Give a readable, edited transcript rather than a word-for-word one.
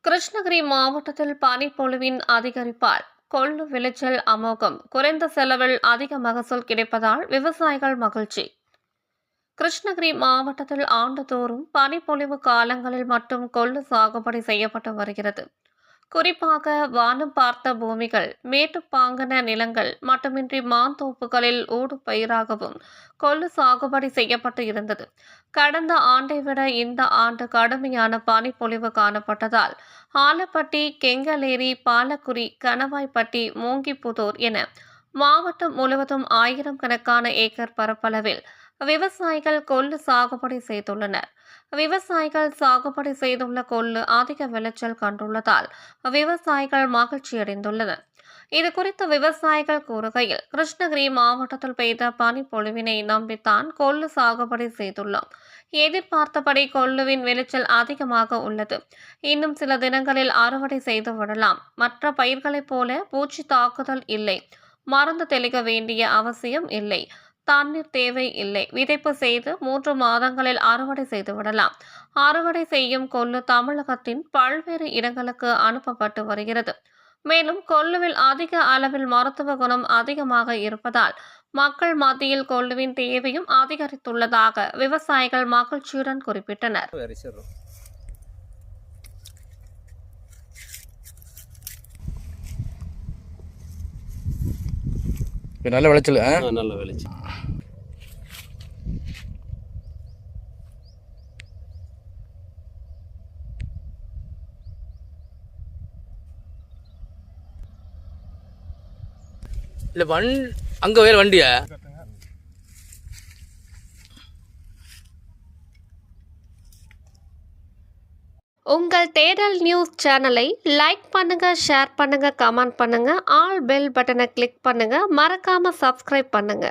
கிருஷ்ணகிரி மாவட்டத்தில் பனிப்பொழிவின் அதிகரிப்பால் கொள்ளு விளைச்சல் அமோகம், குறைந்த செலவில் அதிக மகசூல் கிடைப்பதால் விவசாயிகள் மகிழ்ச்சி. கிருஷ்ணகிரி மாவட்டத்தில் ஆண்டுதோறும் பனிப்பொழிவு காலங்களில் மட்டும் கொள்ளு சாகுபடி செய்யப்பட்டு வருகிறது. குறிப்பாக வானம் பார்த்த பூமிகள், மேட்டுப்பாங்கன நிலங்கள் மட்டுமின்றி மாந்தோப்புகளில் ஊடுபயிராகவும் கொள்ளு சாகுபடி செய்யப்பட்டு இருந்தது. கடந்த ஆண்டை விட இந்த ஆண்டு கடுமையான பனிப்பொழிவு காணப்பட்டதால் ஆலப்பட்டி, கெங்கலேரி, பாலக்குடி, கணவாய்பட்டி, மூங்கிப்புதூர் என மாவட்டம் முழுவதும் ஆயிரக்கணக்கான ஏக்கர் பரப்பளவில் விவசாயிகள் கொள்ளு சாகுபடி செய்துள்ளனர். விவசாயிகள் சாகுபடி செய்துள்ள கொள்ளு அதிக விளைச்சல் கண்டுள்ளதால் விவசாயிகள் மகிழ்ச்சியடைந்துள்ளனர். இதுகுறித்து விவசாயிகள் கூறுகையில், கிருஷ்ணகிரி மாவட்டத்தில் பெய்த பனிப்பொழிவினை நம்பித்தான் கொள்ளு சாகுபடி செய்துள்ளோம். எதிர்பார்த்தபடி கொள்ளுவின் விளைச்சல் அதிகமாக உள்ளது. இன்னும் சில தினங்களில் அறுவடை செய்து விடலாம். மற்ற பயிர்களைப் போல பூச்சி தாக்குதல் இல்லை, மருந்து தெளிக்க வேண்டிய அவசியம் இல்லை, தண்ணீர் தேவை இல்லை. விதைப்பு செய்து 3 மாதங்களில் அறுவடை செய்து விடலாம். அறுவடை செய்யும் கொள்ளு தமிழகத்தின் பல்வேறு இடங்களுக்கு அனுப்பப்பட்டு வருகிறது. மேலும் கொள்ளுவில் அதிக அளவில் மருத்துவ குணம் அதிகமாக இருப்பதால் மக்கள் மத்தியில் கொள்ளுவின் தேவையும் அதிகரித்துள்ளதாக விவசாயிகள் மகிழ்ச்சியுடன் குறிப்பிட்டனர். நல்ல விளைச்சல், நல்ல விளைச்சல். இல்லை அங்கே வேறு வண்டியா? உங்கள் தேடல் நியூஸ் சேனலை லைக் பண்ணுங்க, ஷேர் பண்ணுங்க, கமெண்ட் பண்ணுங்க, ஆல் பெல் பட்டனை கிளிக் பண்ணுங்க, மறக்காம சப்ஸ்கிரைப் பண்ணுங்க.